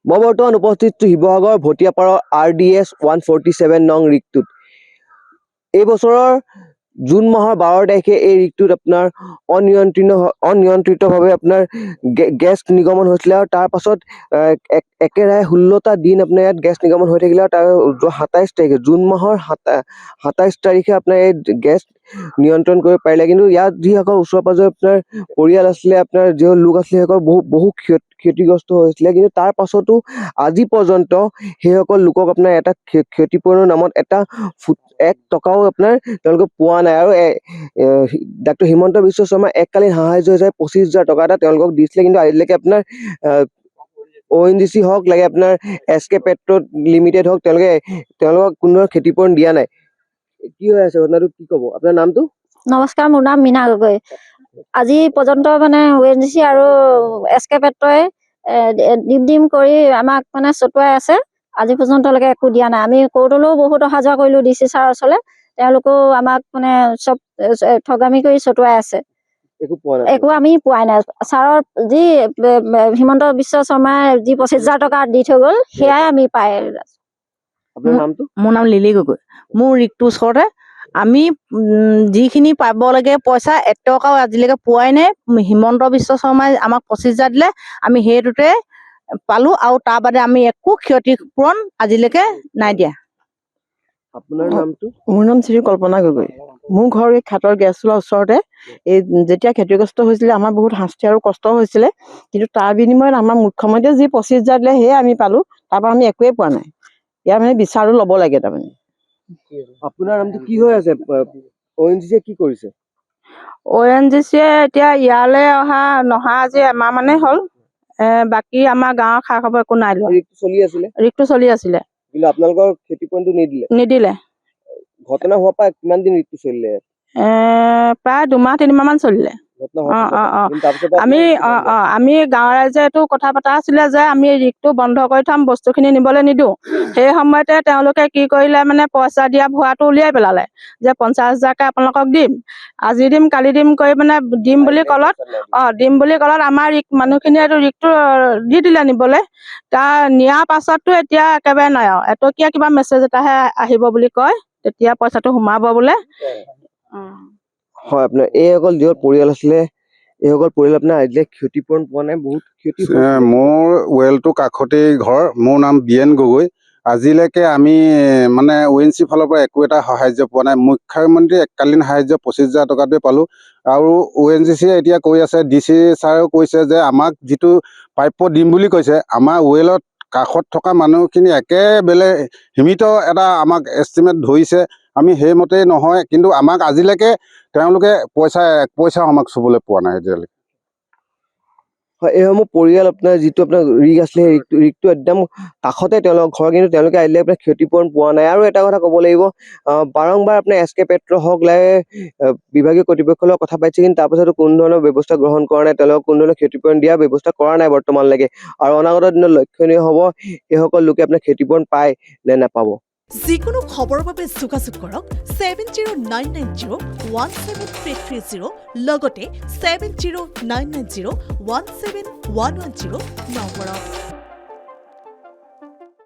মই বৰ্তমান উপস্থিত শিৱসাগৰ ভটিয়াপাৰৰ RDS 147 নং ৰিকটোত। এই বছৰৰ জুন মাহৰ 12 তাৰিখে এই ৰিকটোত আপোনাৰ অনিয়ন্ত্ৰিতভাৱে আপোনাৰ গেছ নিৰ্গমন হৈছিলে আৰু তাৰ পাছত একেৰাহে 16টা দিন আপোনাৰ ইয়াত গেছ নিৰ্গমন হৈ থাকিলে আৰু তাৰ 27 তাৰিখে জুন মাহৰ 27 তাৰিখে আপোনাৰ এই গেছ নিয়ন্ত্ৰণ কৰিব পাৰিলে। কিন্তু ইয়াত যিসকল ওচৰে পাজৰে আপোনাৰ পৰিয়াল আছিলে, আপোনাৰ যি লোক আছিলে, সেইসকল বহু ক্ষতিগ্ৰস্ত হৈছিলে। কিন্তু তাৰ পাছতো আজি পৰ্যন্ত সেইসকল লোকক আপোনাৰ এটা ক্ষতিপূৰণৰ নামত 1 টকাও আপোনাৰ তেওঁলোকে পোৱা নাই। আৰু ডাক্তৰ হিমন্ত বিশ্ব শৰ্মা এককালীন সাহায্য হিচাপে 25,000 টকা এটা তেওঁলোকক দিছিলে। কিন্তু আজিলৈকে আপোনাৰ ONGC হওক লাগে আপোনাৰ SK পেট্ৰ লিমিটেড হওক তেওঁলোকক কোনো ক্ষতিপূৰণ দিয়া নাই। কি হৈ আছে ঘটনাটো, কি ক'ব? আপোনাৰ নামটো? নমস্কাৰ, মোৰ নাম মীনা গগৈ। আজি পৰ্যন্ত মানে ONGC আৰু SK পেট্ৰই ডিম কৰি আমাক মানে চটুৱাই আছে। আজি পৰ্যন্তলৈকে একো দিয়া নাই। আমি কোৰ্টলৈও বহুত অহা যোৱা কৰিলোঁ DC ছাৰৰ ওচৰলৈ, তেওঁলোকেও আমাক মানে চব ঠগামি কৰি চটুৱাই আছে। একো আমি পোৱাই নাই। ছাৰৰ যি হিমন্ত বিশ্ব শৰ্মাই যি 25,000 টকা দি থৈ গ'ল, সেয়াই আমি পাই আছোঁ। আপোনাৰ নামটো? মোৰ নাম লিলি গগৈ। মোৰ ৰিকটোৰ ওচৰতে আমি যিখিনি পাব লাগে পইচা 1 টকাও আজিলৈকে পোৱাই নাই। হিমন্ত বিশ্ব শৰ্মাই আমাক 25,000 দিলে, আমি সেইটোতে পালোঁ আৰু তাৰ বাদে আমি একো ক্ষতিপূৰণ আজিলৈকে নাই দিয়া। আপোনাৰ নামটো? মোৰ নাম শ্ৰী কল্পনা গগৈ। মোৰ ঘৰ এই খাটৰ গেছ চোলাৰ ওচৰতে। এই যেতিয়া ক্ষতিগ্ৰস্ত হৈছিলে আমাৰ বহুত শাস্তি আৰু কষ্ট হৈছিলে, কিন্তু তাৰ বিনিময়ত আমাৰ মুখ্যমন্ত্ৰীয়ে যি 25,000 দিলে সেয়ে আমি পালোঁ। তাৰপৰা আমি একোৱেই পোৱা নাই। ইয়াৰ মানে বিচাৰো ল'ব লাগে তাৰমানে। আপোনাৰ নামটো কি হৈ আছে? ONGC কি কৰিছে? ONGCয়ে এতিয়া ইয়ালৈ নহা আজি এমাহ মানে হ'ল। বাকী আমাৰ গাঁৱৰ খা খবৰ একো নাই লোৱা। ৰিকটো চলি আছিলে কিন্তু আপোনালোকৰ ক্ষতিপূৰণটো নিদিলে। ঘটনা হোৱাৰ পৰা কিমান দিন ৰিকটো চলিলে? প্ৰায় 2-3 মাহ মান চলিলে। আমি গাঁৱৰ ৰাইজে এইটো কথা পতা আছিলে যে আমি ৰিকটো বন্ধ কৰি থম, বস্তুখিনি নিবলৈ নিদিওঁ। সেই সময়তে তেওঁলোকে কি কৰিলে, মানে পইচা দিয়া ভুৱাটো উলিয়াই পেলালে যে 50,000কে আপোনালোকক দিম, আজি দিম কালি দিম কৰি মানে দিম বুলি কলত আমাৰ মানুহখিনিয়ে ৰিকটো দি দিলে নিবলৈ। তাৰ নিয়াৰ পাছততো এতিয়া একেবাৰে নাই আৰু এটকীয়া কিবা মেছেজ এটাহে আহিব বুলি কয়, তেতিয়া পইচাটো সোমাব বোলে। হয়, আপোনাৰ এইসকল যিসকল পৰিয়াল আছিলে, এইসকল পৰিয়াল আপোনাৰ আজিলৈ ক্ষতিপূৰণ পোৱা নাই, বহুত ক্ষতি। মোৰ ৱেলটো কাষতেই ঘৰ। মোৰ নাম বিয়েন গগৈ। আজিলৈকে আমি মানে ONGC ফালৰ পৰা একো এটা সাহায্য পোৱা নাই। মুখ্যমন্ত্ৰী এককালীন সাহায্য 25,000 টকাটোৱে পালোঁ। আৰু ONGCয়ে এতিয়া কৈ আছে, DC ছাৰেও কৈছে যে আমাক যিটো প্ৰাপ্য দিম বুলি কৈছে, আমাৰ ৱেলত কাষত থকা মানুহখিনি একেবাৰে সীমিত এটা আমাক এষ্টিমেট ধৰিছে। আমি সেইমতেই নহয়, কিন্তু আমাক আজিলৈকে তেওঁলোকে এক পইচাও আমাক চুবলৈ পোৱা নাই এতিয়ালৈকে। হয়, এইসমূহ পৰিয়াল আপোনাৰ যিটো আপোনাৰ ৰিক আছিলে, সেই ৰিকটো একদম কাষতে তেওঁলোকৰ ঘৰ, কিন্তু তেওঁলোকে আজিলৈকে আপোনাৰ ক্ষতিপূৰণ পোৱা নাই। আৰু এটা কথা ক'ব লাগিব, বাৰম্বাৰ আপোনাৰ SK পেট্ৰ হওক লাগে বিভাগীয় কৰ্তৃপক্ষৰ লগত কথা পাতিছে, কিন্তু তাৰপাছতো কোনো ধৰণৰ ব্যৱস্থা গ্ৰহণ কৰা নাই। তেওঁলোকক কোনো ধৰণৰ ক্ষতিপূৰণ দিয়া ব্যৱস্থা কৰা নাই বৰ্তমানলৈকে। আৰু অনাগত দিনত লক্ষণীয় হ'ব এইসকল লোকে আপোনাৰ ক্ষতিপূৰণ পায় নে নাপাব। যিকোনো খবৰৰ বাবে যোগাযোগ কৰক 7099017330 লগতে 7099017110 নম্বৰত।